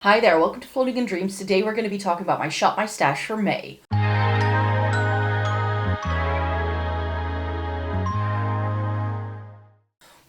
Hi there, welcome to Floating in Dreams. Today we're going to be talking about my Shop My Stash for May.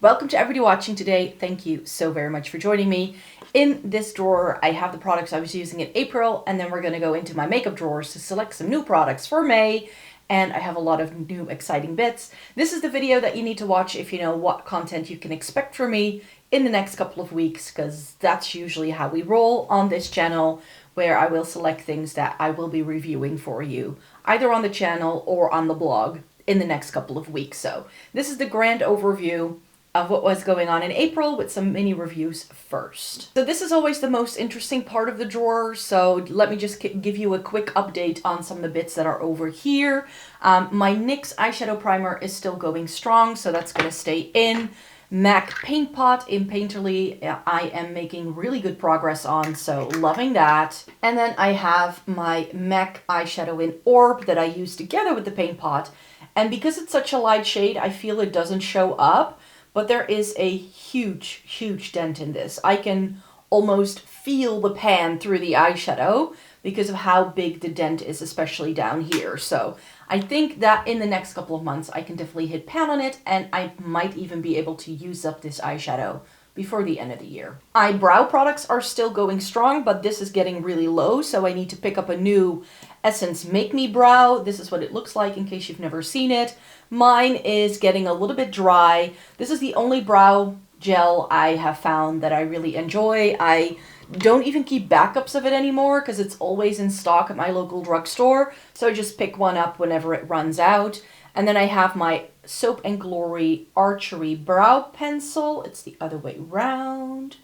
Welcome to everybody watching today. Thank you so very much for joining me. In this drawer, I have the products I was using in April, and then we're going to go into my makeup drawers to select some new products for May. And I have a lot of new exciting bits. This is the video that you need to watch if you know what content you can expect from me in the next couple of weeks, because that's usually how we roll on this channel, where I will select things that I will be reviewing for you, either on the channel or on the blog in the next couple of weeks. So this is the grand overview of what was going on in April with some mini reviews first. So this is always the most interesting part of the drawer, so let me just give you a quick update on some of the bits that are over here. My NYX eyeshadow primer is still going strong, so that's going to stay in. MAC Paint Pot in Painterly, I am making really good progress on, so loving that. And then I have my MAC eyeshadow in Orb that I use together with the Paint Pot, and because it's such a light shade, I feel it doesn't show up. But there is a huge, huge dent in this. I can almost feel the pan through the eyeshadow because of how big the dent is, especially down here. So I think that in the next couple of months, I can definitely hit pan on it, and I might even be able to use up this eyeshadow before the end of the year. Eyebrow products are still going strong, but this is getting really low, so I need to pick up a new Essence Make Me Brow. This is what it looks like in case you've never seen it. Mine is getting a little bit dry. This is the only brow gel I have found that I really enjoy. I don't even keep backups of it anymore because it's always in stock at my local drugstore, so I just pick one up whenever it runs out. And then I have my Soap & Glory Archery Brow Pencil. It's the other way around.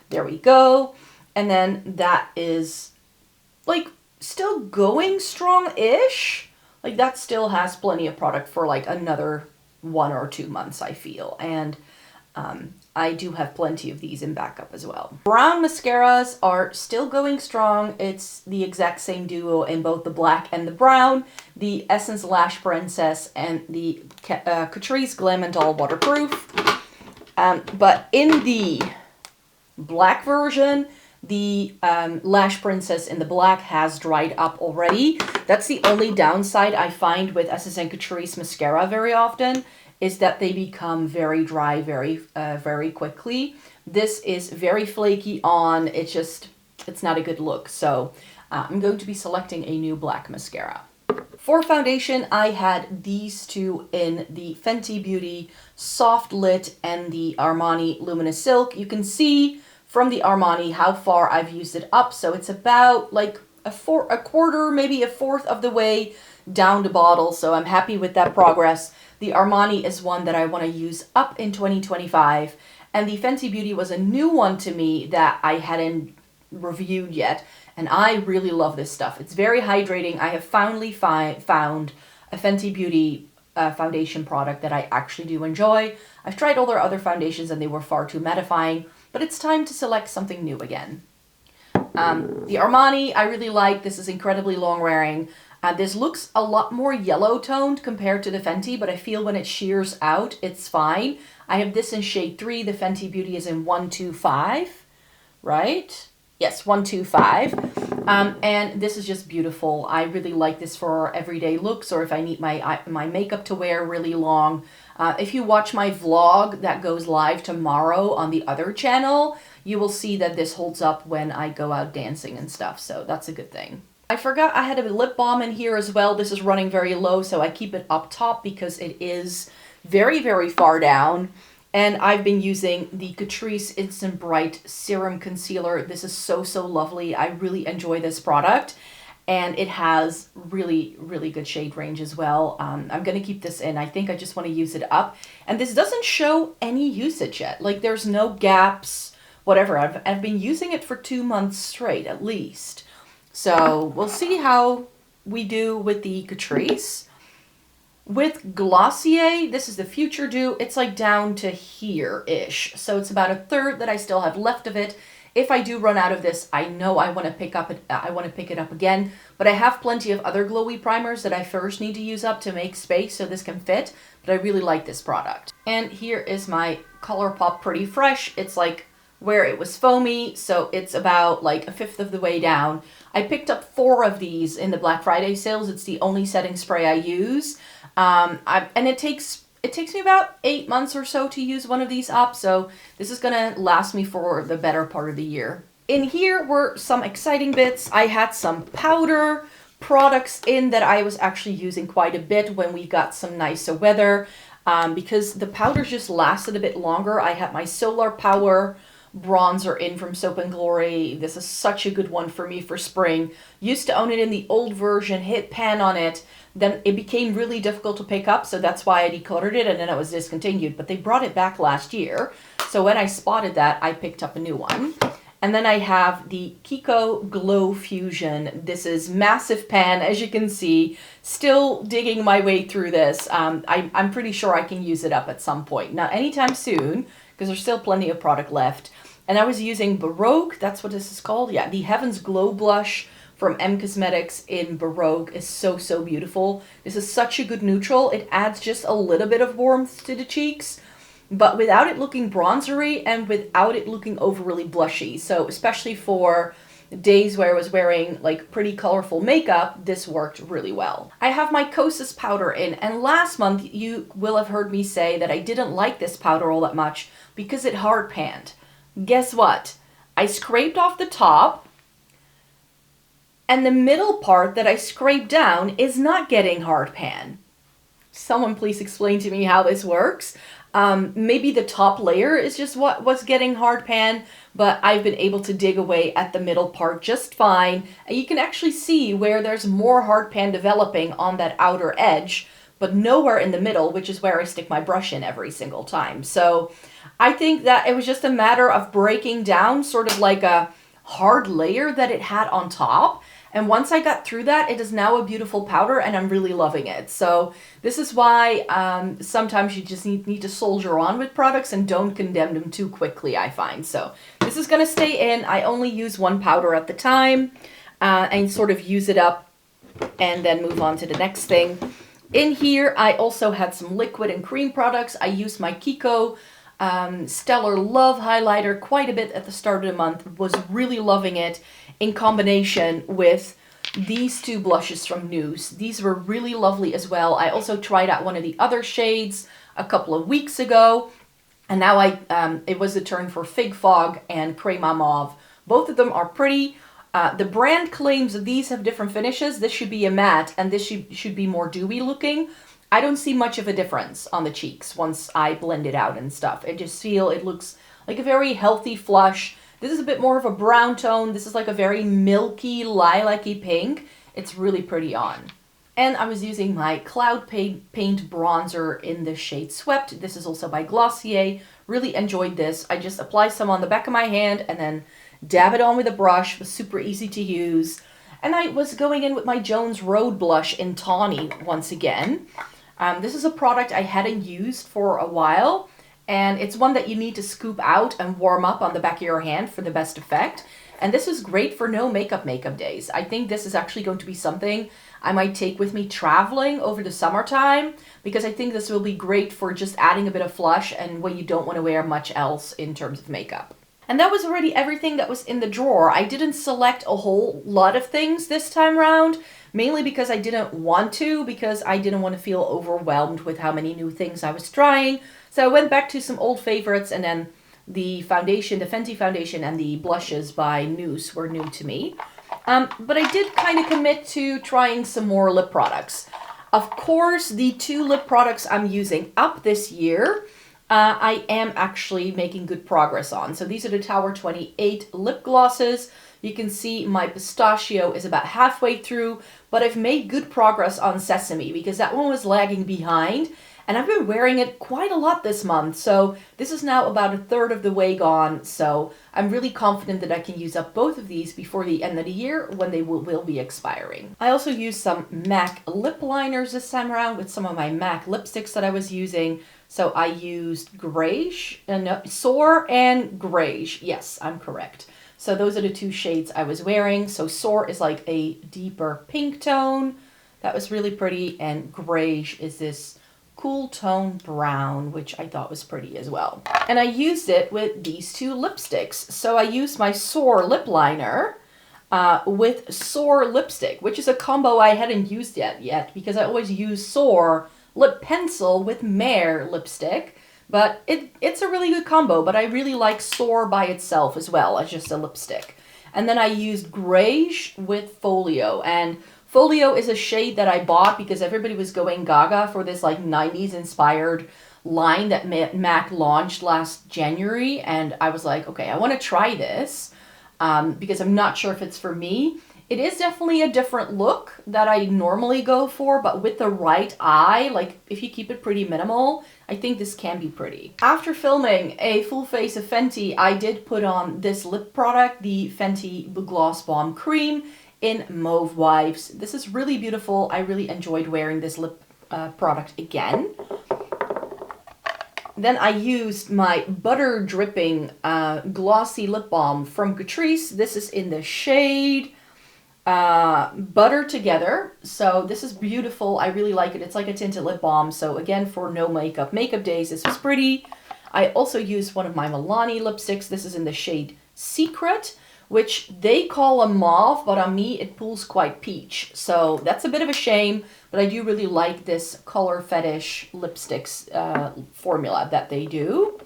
There we go. And then that is like still going strong-ish. Like that still has plenty of product for like another 1 or 2 months, I feel. And I do have plenty of these in backup as well. Brown mascaras are still going strong. It's the exact same duo in both the black and the brown. The Essence Lash Princess and the Catrice Glam and Doll Waterproof. But in the black version, the Lash Princess in the black has dried up already. That's the only downside I find with Essence and Catrice mascara very often, is that they become very dry very quickly. This is very flaky on. It's not a good look. So I'm going to be selecting a new black mascara. For foundation, I had these two in the Fenty Beauty Soft Lit and the Armani Luminous Silk. You can see from the Armani how far I've used it up. So it's about like a quarter, maybe a fourth of the way down the bottle. So I'm happy with that progress. The Armani is one that I want to use up in 2025. And the Fenty Beauty was a new one to me that I hadn't reviewed yet. And I really love this stuff. It's very hydrating. I have finally found a Fenty Beauty foundation product that I actually do enjoy. I've tried all their other foundations and they were far too mattifying. But it's time to select something new again. The Armani I really like. This is incredibly long wearing. This looks a lot more yellow toned compared to the Fenty, but I feel when it shears out, it's fine. I have this in shade 3. The Fenty Beauty is in 125, right? Yes, 125. And this is just beautiful. I really like this for everyday looks, or if I need my makeup to wear really long. If you watch my vlog that goes live tomorrow on the other channel, you will see that this holds up when I go out dancing and stuff, so that's a good thing. I forgot I had a lip balm in here as well. This is running very low, so I keep it up top because it is very, very far down. And I've been using the Catrice Instant Bright Serum Concealer. This is so, so lovely. I really enjoy this product. And it has really, really good shade range as well. I'm going to keep this in. I think I just want to use it up. And this doesn't show any usage yet. Like there's no gaps, whatever. I've been using it for 2 months straight at least. So we'll see how we do with the Catrice. With Glossier, this is the Futuredew. It's like down to here-ish. So it's about a third that I still have left of it. If I do run out of this, I know I want to pick it up again. But I have plenty of other glowy primers that I first need to use up to make space so this can fit. But I really like this product. And here is my ColourPop Pretty Fresh. It's like where it was foamy, so it's about like a fifth of the way down. I picked up 4 of these in the Black Friday sales. It's the only setting spray I use. And it takes me about 8 months or so to use one of these up, so this is gonna last me for the better part of the year. In here were some exciting bits. I had some powder products in that I was actually using quite a bit when we got some nicer weather, because the powders just lasted a bit longer. I had my Solar Power bronzer in from Soap & Glory. This is such a good one for me for spring. Used to own it in the old version, hit pan on it, then it became really difficult to pick up, so that's why I decluttered it and then it was discontinued. But they brought it back last year, so when I spotted that, I picked up a new one. And then I have the Kiko Glow Fusion. This is massive pan, as you can see. Still digging my way through this. I'm pretty sure I can use it up at some point. Not anytime soon, because there's still plenty of product left. And I was using Baroque, that's what this is called. Yeah, the Heaven's Glow Blush from M Cosmetics in Baroque is so, so beautiful. This is such a good neutral. It adds just a little bit of warmth to the cheeks, but without it looking bronzery and without it looking overly blushy. So especially for days where I was wearing like pretty colorful makeup, this worked really well. I have my Kosas powder in, and last month you will have heard me say that I didn't like this powder all that much because it hard panned. Guess what? I scraped off the top, and the middle part that I scraped down is not getting hard pan. Someone please explain to me how this works. Maybe the top layer is just what's getting hard pan, but I've been able to dig away at the middle part just fine. And you can actually see where there's more hard pan developing on that outer edge, but nowhere in the middle, which is where I stick my brush in every single time. So I think that it was just a matter of breaking down sort of like a hard layer that it had on top. And once I got through that, it is now a beautiful powder and I'm really loving it. So this is why sometimes you just need to soldier on with products and don't condemn them too quickly, I find. So this is going to stay in. I only use one powder at the time and sort of use it up and then move on to the next thing. In here, I also had some liquid and cream products. I used my Kiko Stellar Love highlighter quite a bit at the start of the month. Was really loving it in combination with these 2 blushes from News. These were really lovely as well. I also tried out one of the other shades a couple of weeks ago, and now it was the turn for Fig Fog and Crema Mauve. Both of them are pretty. The brand claims that these have different finishes. This should be a matte and this should be more dewy looking. I don't see much of a difference on the cheeks once I blend it out and stuff. I just feel it looks like a very healthy flush. This is a bit more of a brown tone. This is like a very milky, lilac-y pink. It's really pretty on. And I was using my Cloud Paint bronzer in the shade Swept. This is also by Glossier. Really enjoyed this. I just apply some on the back of my hand and then dab it on with a brush. It was super easy to use. And I was going in with my Jones Road blush in Tawny once again. This is a product I hadn't used for a while, and it's one that you need to scoop out and warm up on the back of your hand for the best effect. And this is great for no makeup days. I think this is actually going to be something I might take with me traveling over the summertime, because I think this will be great for just adding a bit of flush and when you don't want to wear much else in terms of makeup. And that was already everything that was in the drawer. I didn't select a whole lot of things this time around, mainly because I didn't want to, because I didn't want to feel overwhelmed with how many new things I was trying. So I went back to some old favorites, and then the foundation, the Fenty foundation and the blushes by News were new to me. But I did kind of commit to trying some more lip products. Of course, the 2 lip products I'm using up this year, I am actually making good progress on. So these are the Tower 28 lip glosses. You can see my pistachio is about halfway through, but I've made good progress on Sesame because that one was lagging behind. And I've been wearing it quite a lot this month, so this is now about a third of the way gone. So I'm really confident that I can use up both of these before the end of the year when they will be expiring. I also used some MAC lip liners this time around with some of my MAC lipsticks that I was using. So I used Grayish, Soar and Grayish. Yes, I'm correct. So those are the 2 shades I was wearing. So Soar is like a deeper pink tone. That was really pretty. And Grayish is this Cool Tone Brown, which I thought was pretty as well. And I used it with these two lipsticks. So I used my Soar lip liner with Soar lipstick, which is a combo I hadn't used yet because I always use Soar lip pencil with Mare lipstick. But it's a really good combo, but I really like Soar by itself as well as just a lipstick. And then I used Greige with Folio, and Folio is a shade that I bought because everybody was going gaga for this like 90s inspired line that MAC launched last January. And I was like, okay, I want to try this because I'm not sure if it's for me. It is definitely a different look that I normally go for, but with the right eye, like if you keep it pretty minimal, I think this can be pretty. After filming a full face of Fenty, I did put on this lip product, the Fenty Gloss Bomb Cream in Mauve Wives. This is really beautiful. I really enjoyed wearing this lip product again. Then I used my butter dripping glossy lip balm from Catrice. This is in the shade Butter Together. So this is beautiful. I really like it. It's like a tinted lip balm. So again, for no makeup days, this was pretty. I also used one of my Milani lipsticks. This is in the shade Secret, which they call a mauve, but on me it pulls quite peach. So that's a bit of a shame, but I do really like this color fetish lipsticks formula that they do.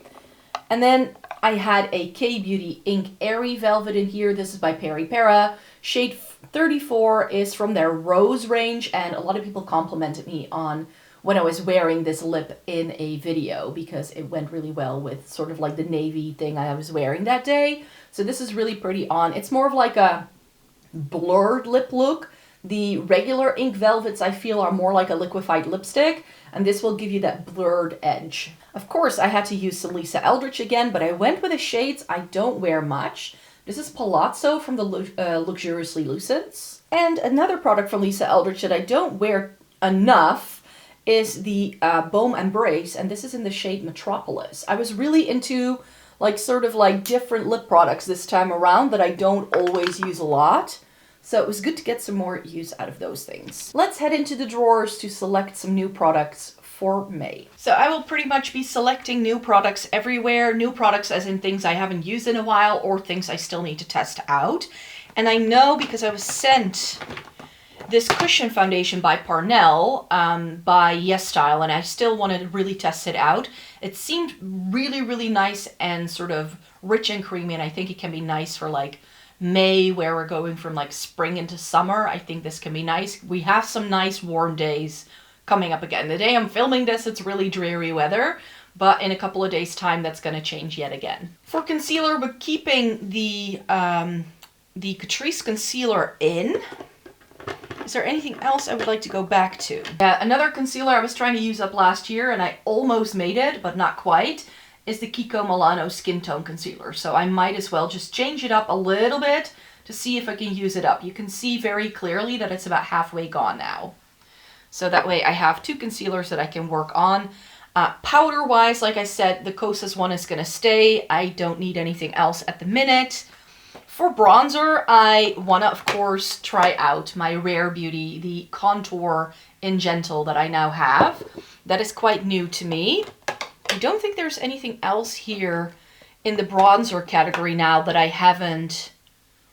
And then I had a K-Beauty Ink Airy Velvet in here. This is by Peri Para. Shade 34 is from their Rose range, and a lot of people complimented me on when I was wearing this lip in a video because it went really well with sort of like the navy thing I was wearing that day. So this is really pretty on. It's more of like a blurred lip look. The regular ink velvets I feel are more like a liquefied lipstick, and this will give you that blurred edge. Of course, I had to use some Lisa Eldridge again, but I went with the shades I don't wear much. This is Palazzo from the Luxuriously Lucents. And another product from Lisa Eldridge that I don't wear enough is the Baume Embrace, and this is in the shade Metropolis. I was really into like sort of like different lip products this time around that I don't always use a lot. So it was good to get some more use out of those things. Let's head into the drawers to select some new products for May. So I will pretty much be selecting new products everywhere. New products as in things I haven't used in a while or things I still need to test out. And I know because I was sent this cushion foundation by Parnell by YESSTYLE, and I still wanted to really test it out. It seemed really, really nice and sort of rich and creamy, and I think it can be nice for like May, where we're going from like spring into summer. I think this can be nice. We have some nice warm days coming up again. The day I'm filming this, it's really dreary weather, but in a couple of days' time, that's going to change yet again. For concealer, we're keeping the Catrice concealer in. Is there anything else I would like to go back to? Yeah, another concealer I was trying to use up last year, and I almost made it, but not quite, is the Kiko Milano Skin Tone Concealer. So I might as well just change it up a little bit to see if I can use it up. You can see very clearly that it's about halfway gone now. So that way I have two concealers that I can work on. Powder-wise, like I said, the Kosas one is going to stay. I don't need anything else at the minute. For bronzer, I want to, of course, try out my Rare Beauty, the Contour in Gentle that I now have. That is quite new to me. I don't think there's anything else here in the bronzer category now that I haven't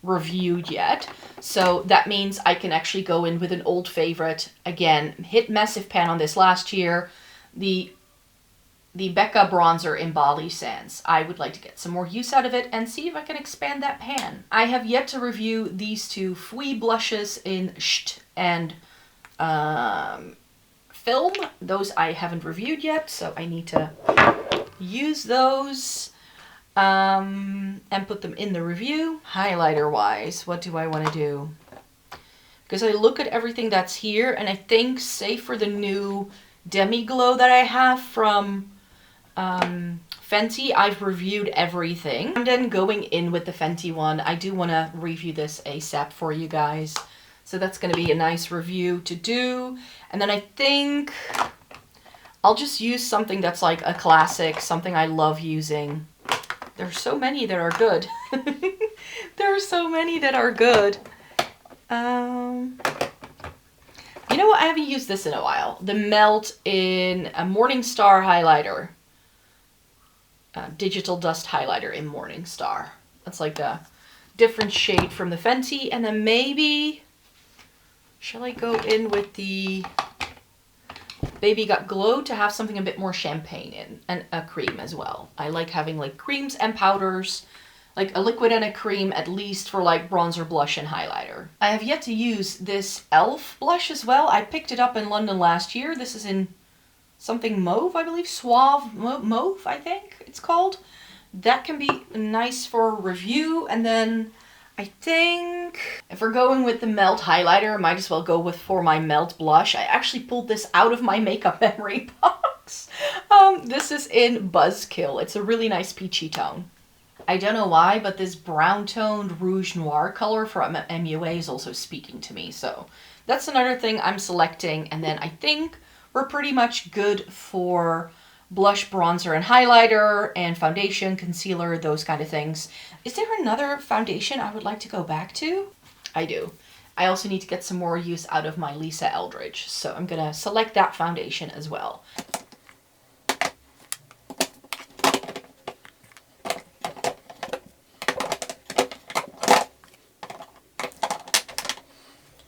reviewed yet. So that means I can actually go in with an old favorite. Again, hit massive pan on this last year. The Becca bronzer in Bali Sands. I would like to get some more use out of it and see if I can expand that pan. I have yet to review these two Fui blushes in Sht and Film. Those I haven't reviewed yet, so I need to use those and put them in the review. Highlighter wise, what do I want to do? Because I look at everything that's here, and I think, save for the new Demi Glow that I have from Fenty, I've reviewed everything. And then going in with the Fenty one, I do want to review this ASAP for you guys. So that's going to be a nice review to do. And then I think I'll just use something that's like a classic, something I love using. There's so many that are good. There are so many that are good. The You know what? I haven't used this in a while. The Melt in a Morningstar highlighter. Digital Dust highlighter in Morningstar. That's like a different shade from the Fenty. And then maybe, shall I go in with the Baby Got Glow to have something a bit more champagne in, and a cream as well. I like having like creams and powders, like a liquid and a cream at least for like bronzer, blush, and highlighter. I have yet to use this e.l.f. blush as well. I picked it up in London last year. This is in something mauve, I believe. Suave mauve, I think it's called. That can be nice for review. And then I think if we're going with the Melt highlighter, I might as well go with for my Melt blush. I actually pulled this out of my makeup memory box. This is in Buzzkill. It's a really nice peachy tone. I don't know why, but this brown toned Rouge Noir color from MUA is also speaking to me. So that's another thing I'm selecting. And then I think we're pretty much good for blush, bronzer, and highlighter, and foundation, concealer, those kind of things. Is there another foundation I would like to go back to? I do. I also need to get some more use out of my Lisa Eldridge, so I'm gonna select that foundation as well.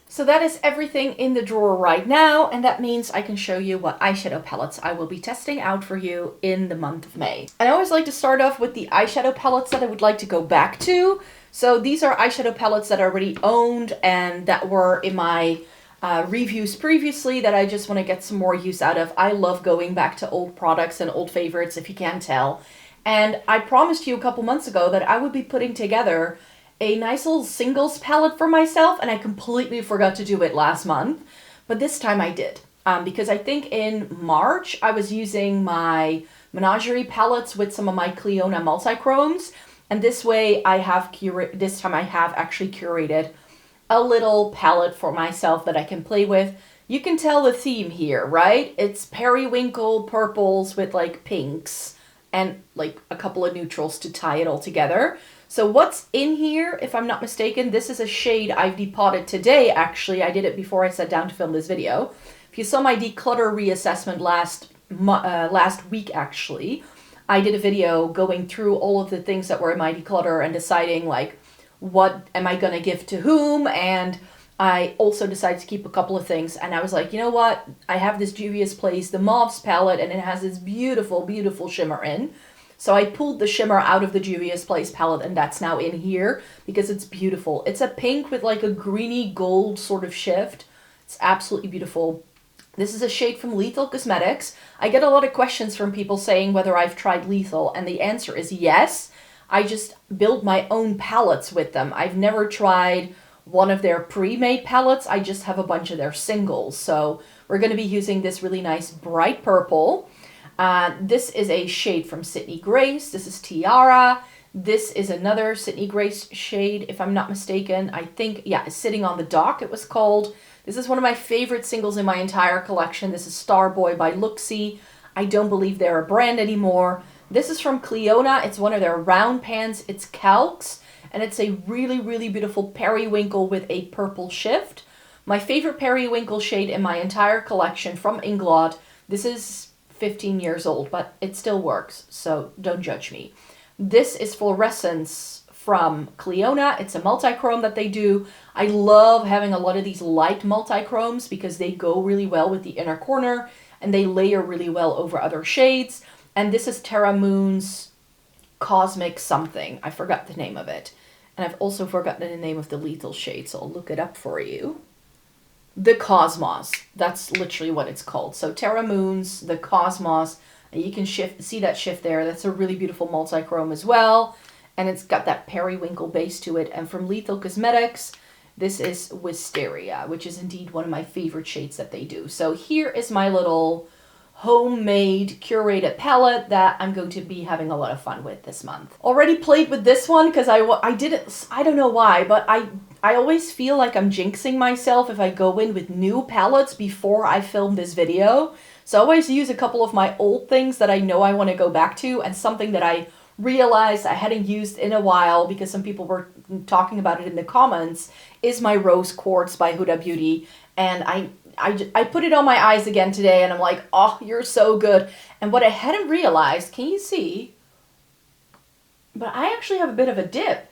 So that is everything in the drawer right now, and that means I can show you what eyeshadow palettes I will be testing out for you in the month of May. I always like to start off with the eyeshadow palettes that I would like to go back to. So these are eyeshadow palettes that I already owned and that were in my reviews previously that I just want to get some more use out of. I love going back to old products and old favorites, if you can't tell. And I promised you a couple months ago that I would be putting together a nice little singles palette for myself, and I completely forgot to do it last month, but this time I did. Because I think in March I was using my Menagerie palettes with some of my Cliona multi-chromes, and this way I have this time I have actually curated a little palette for myself that I can play with. You can tell the theme here, right? It's periwinkle purples with like pinks and like a couple of neutrals to tie it all together. So what's in here, if I'm not mistaken, this is a shade I've depotted today, actually. I did it before I sat down to film this video. If you saw my declutter reassessment last week, actually, I did a video going through all of the things that were in my declutter and deciding, like, what am I going to give to whom? And I also decided to keep a couple of things. And I was like, you know what? I have this Juvia's Place, the Mauves palette, and it has this beautiful, beautiful shimmer in. So I pulled the shimmer out of the Juvia's Place palette, and that's now in here because it's beautiful. It's a pink with like a greeny gold sort of shift. It's absolutely beautiful. This is a shade from Lethal Cosmetics. I get a lot of questions from people saying whether I've tried Lethal, and the answer is yes. I just build my own palettes with them. I've never tried one of their pre-made palettes. I just have a bunch of their singles. So we're going to be using this really nice bright purple. This is a shade from Sydney Grace. This is Tiara. This is another Sydney Grace shade, if I'm not mistaken. I think, yeah, Sitting on the Dock, it was called. This is one of my favorite singles in my entire collection. This is Starboy by Luxie. I don't believe they're a brand anymore. This is from Cliona. It's one of their round pans. It's Calx, and it's a really, really beautiful periwinkle with a purple shift. My favorite periwinkle shade in my entire collection from Inglot. This is 15 years old, but it still works, so don't judge me. This is Fluorescence from Cliona. It's a multi-chrome that they do. I love having a lot of these light multi-chromes because they go really well with the inner corner and they layer really well over other shades. And this is Terra Moon's Cosmic something. I forgot the name of it. And I've also forgotten the name of the lethal shade, so I'll look it up for you. The Cosmos. That's literally what it's called. So Terra Moon's The Cosmos. And you can see that shift there. That's a really beautiful multi-chrome as well. And it's got that periwinkle base to it. And from Lethal Cosmetics, this is Wisteria, which is indeed one of my favorite shades that they do. So here is my little homemade curated palette that I'm going to be having a lot of fun with this month. Already played with this one because I didn't, I don't know why, but I always feel like I'm jinxing myself if I go in with new palettes before I film this video. So I always use a couple of my old things that I know I want to go back to, and something that I realized I hadn't used in a while because some people were talking about it in the comments is my Rose Quartz by Huda Beauty. And I put it on my eyes again today, and I'm like, oh, you're so good. And what I hadn't realized, can you see? But I actually have a bit of a dip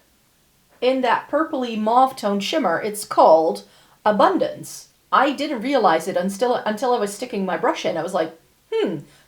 in that purpley mauve tone shimmer. It's called Abundance. I didn't realize it until I was sticking my brush in. I was like,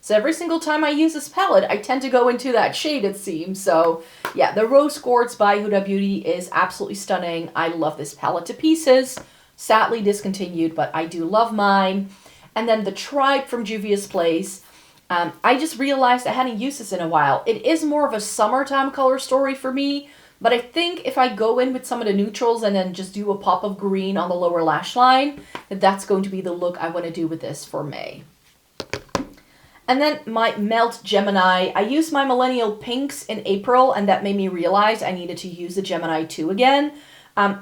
so every single time I use this palette, I tend to go into that shade, it seems. So yeah, the Rose Quartz by Huda Beauty is absolutely stunning. I love this palette to pieces. Sadly discontinued, but I do love mine. And then the Tribe from Juvia's Place. I just realized I hadn't used this in a while. It is more of a summertime color story for me, but I think if I go in with some of the neutrals and then just do a pop of green on the lower lash line, that's going to be the look I want to do with this for May. And then my Melt Gemini. I used my Millennial Pinks in April, and that made me realize I needed to use the Gemini 2 again.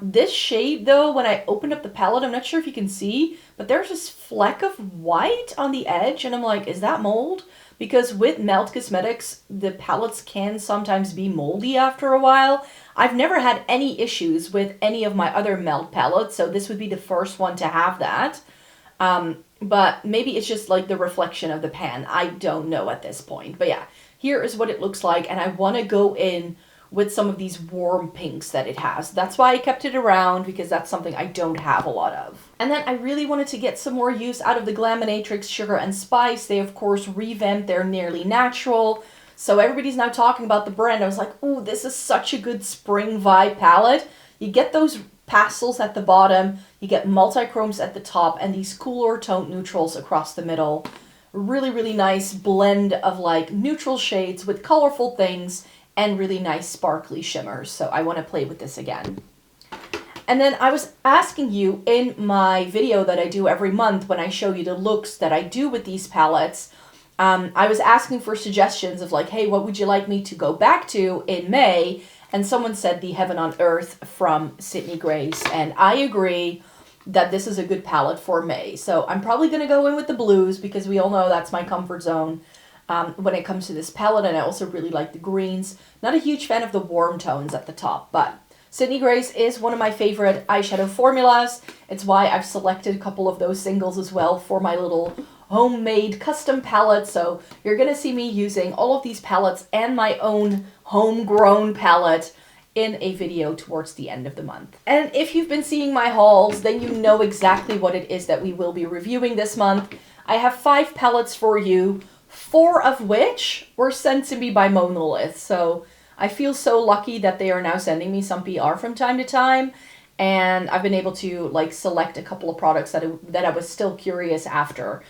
This shade, though, when I opened up the palette, I'm not sure if you can see, but there's this fleck of white on the edge, and I'm like, is that mold? Because with Melt Cosmetics, the palettes can sometimes be moldy after a while. I've never had any issues with any of my other Melt palettes, so this would be the first one to have that. But maybe it's just like the reflection of the pan. I don't know at this point. But yeah, here is what it looks like. And I want to go in with some of these warm pinks that it has. That's why I kept it around, because that's something I don't have a lot of. And then I really wanted to get some more use out of the Glaminatrix Sugar and Spice. They, of course, revamped their Nearly Natural. So everybody's now talking about the brand. I was like, ooh, this is such a good spring vibe palette. You get those pastels at the bottom, you get multi-chromes at the top, and these cooler toned neutrals across the middle. Really, really nice blend of like neutral shades with colorful things and really nice sparkly shimmers. So I want to play with this again. And then I was asking you in my video that I do every month when I show you the looks that I do with these palettes, I was asking for suggestions of like, hey, what would you like me to go back to in May? And someone said the Heaven on Earth from Sydney Grace. And I agree that this is a good palette for May. So I'm probably going to go in with the blues because we all know that's my comfort zone when it comes to this palette. And I also really like the greens. Not a huge fan of the warm tones at the top, but Sydney Grace is one of my favorite eyeshadow formulas. It's why I've selected a couple of those singles as well for my little homemade custom palette. So you're going to see me using all of these palettes and my own homegrown palette in a video towards the end of the month. And if you've been seeing my hauls, then you know exactly what it is that we will be reviewing this month. I have 5 palettes for you, 4 of which were sent to me by Monolith. So I feel so lucky that they are now sending me some PR from time to time. And I've been able to like select a couple of products that I was still curious after.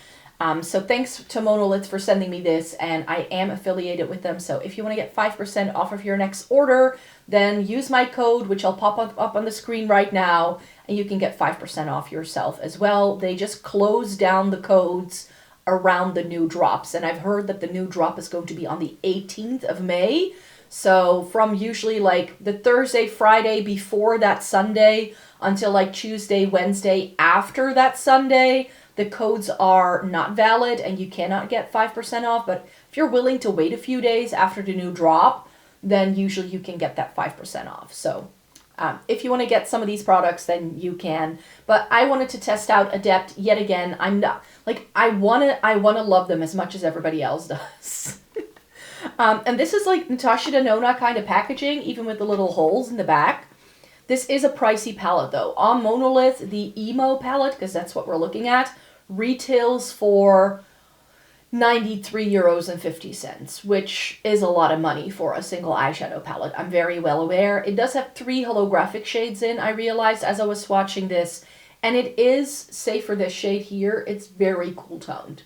So thanks to Monolith for sending me this, and I am affiliated with them. So if you want to get 5% off of your next order, then use my code, which I'll pop up on the screen right now, and you can get 5% off yourself as well. They just closed down the codes around the new drops, and I've heard that the new drop is going to be on the 18th of May. So from usually like the Thursday, Friday before that Sunday until like Tuesday, Wednesday after that Sunday, the codes are not valid and you cannot get 5% off. But if you're willing to wait a few days after the new drop, then usually you can get that 5% off. So if you want to get some of these products, then you can. But I wanted to test out Adept yet again. I'm not like I wanna love them as much as everybody else does. And this is like Natasha Denona kind of packaging, even with the little holes in the back. This is a pricey palette though. On Monolith, the Emo palette, because that's what we're looking at, retails for 93 euros and 50 cents, which is a lot of money for a single eyeshadow palette. I'm very well aware. It does have 3 holographic shades in, I realized as I was swatching this, and it is, say for this shade here, it's very cool toned.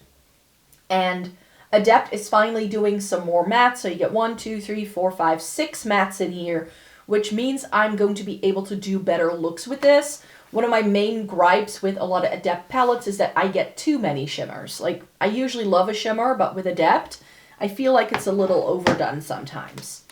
And Adept is finally doing some more mattes, so you get 1, 2, 3, 4, 5, 6 mattes in here, which means I'm going to be able to do better looks with this. One of my main gripes with a lot of Adept palettes is that I get too many shimmers. Like, I usually love a shimmer, but with Adept, I feel like it's a little overdone sometimes.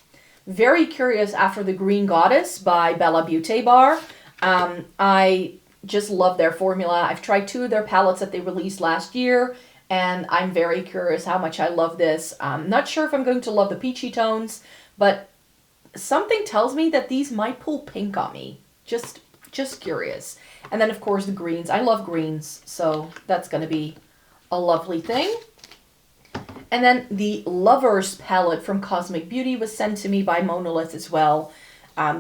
Very curious after the Green Goddess by Bella Beauté Bar. I just love their formula. I've tried 2 of their palettes that they released last year, and I'm very curious how much I love this. I'm not sure if I'm going to love the peachy tones, but something tells me that these might pull pink on me. Just just curious. And then of course the greens. I love greens, so that's going to be a lovely thing. And then the Lovers palette from Cosmic Beauty was sent to me by Monolith as well.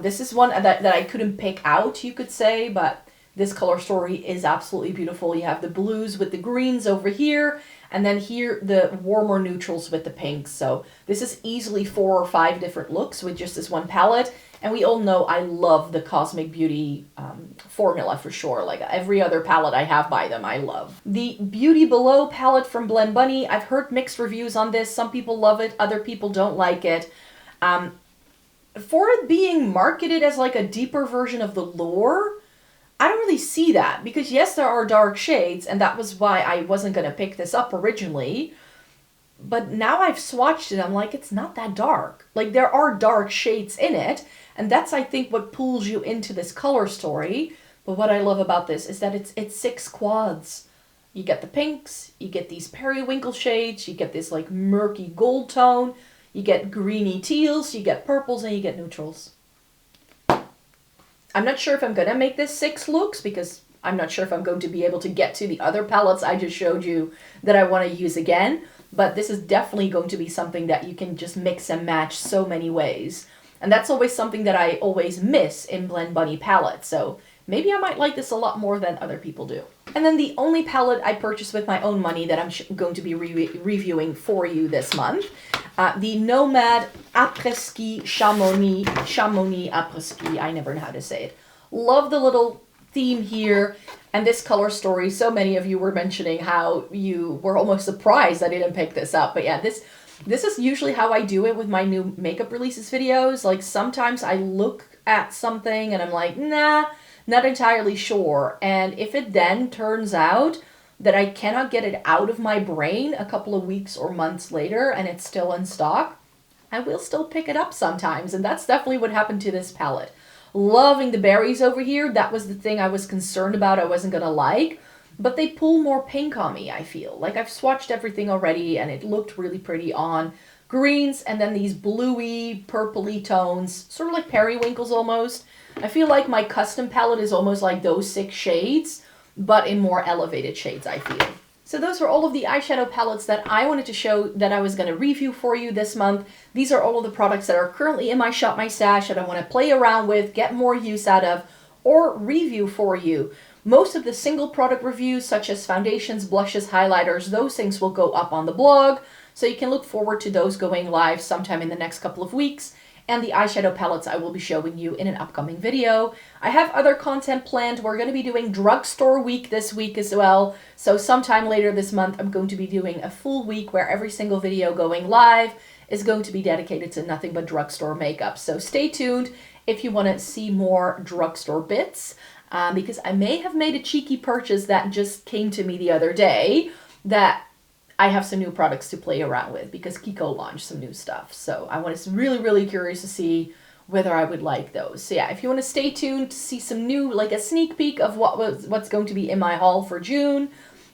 This is one that I couldn't pick out, you could say, but this color story is absolutely beautiful. You have the blues with the greens over here, and then here the warmer neutrals with the pinks. So this is easily 4 or 5 different looks with just this one palette. And we all know I love the Cosmic Beauty formula for sure. Like every other palette I have by them, I love. The Beauty Below palette from Blend Bunny. I've heard mixed reviews on this. Some people love it, other people don't like it. For it being marketed as like a deeper version of the Lure, I don't really see that, because yes, there are dark shades, and that was why I wasn't going to pick this up originally. But now I've swatched it, I'm like, it's not that dark. Like, there are dark shades in it, and that's, I think, what pulls you into this color story. But what I love about this is that it's 6 quads. You get the pinks, you get these periwinkle shades, you get this, like, murky gold tone, you get greeny teals, you get purples, and you get neutrals. I'm not sure if I'm going to make this 6 looks, because I'm not sure if I'm going to be able to get to the other palettes I just showed you that I want to use again. But this is definitely going to be something that you can just mix and match so many ways. And that's always something that I always miss in Blend Bunny palettes. So maybe I might like this a lot more than other people do. And then the only palette I purchased with my own money that I'm going to be reviewing for you this month. The Nomad Après-Ski Chamonix Après-Ski. I never know how to say it. Love the little theme here and this color story. So many of you were mentioning how you were almost surprised I didn't pick this up. But yeah, this is usually how I do it with my new makeup releases videos. Like sometimes I look at something and I'm like, nah, not entirely sure. And if it then turns out that I cannot get it out of my brain a couple of weeks or months later and it's still in stock, I will still pick it up sometimes. And that's definitely what happened to this palette. Loving the berries over here. That was the thing I was concerned about I wasn't going to like. But they pull more pink on me, I feel. Like I've swatched everything already and it looked really pretty on greens, and then these bluey, purpley tones, sort of like periwinkles almost. I feel like my custom palette is almost like those 6 shades, but in more elevated shades, I feel. So those were all of the eyeshadow palettes that I wanted to show that I was going to review for you this month. These are all of the products that are currently in my shop, my stash, that I want to play around with, get more use out of, or review for you. Most of the single product reviews, such as foundations, blushes, highlighters, those things will go up on the blog. So you can look forward to those going live sometime in the next couple of weeks. And the eyeshadow palettes I will be showing you in an upcoming video. I have other content planned. We're going to be doing drugstore week this week as well. So sometime later this month, I'm going to be doing a full week where every single video going live is going to be dedicated to nothing but drugstore makeup. So stay tuned if you want to see more drugstore bits, because I may have made a cheeky purchase that just came to me the other day that I have some new products to play around with because Kiko launched some new stuff. So I was really, really curious to see whether I would like those. So yeah, if you want to stay tuned to see some new, like a sneak peek of what's going to be in my haul for June,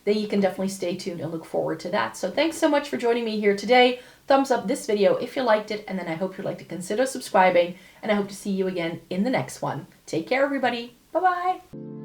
then you can definitely stay tuned and look forward to that. So thanks so much for joining me here today. Thumbs up this video if you liked it, and then I hope you'd like to consider subscribing, and I hope to see you again in the next one. Take care, everybody. Bye-bye.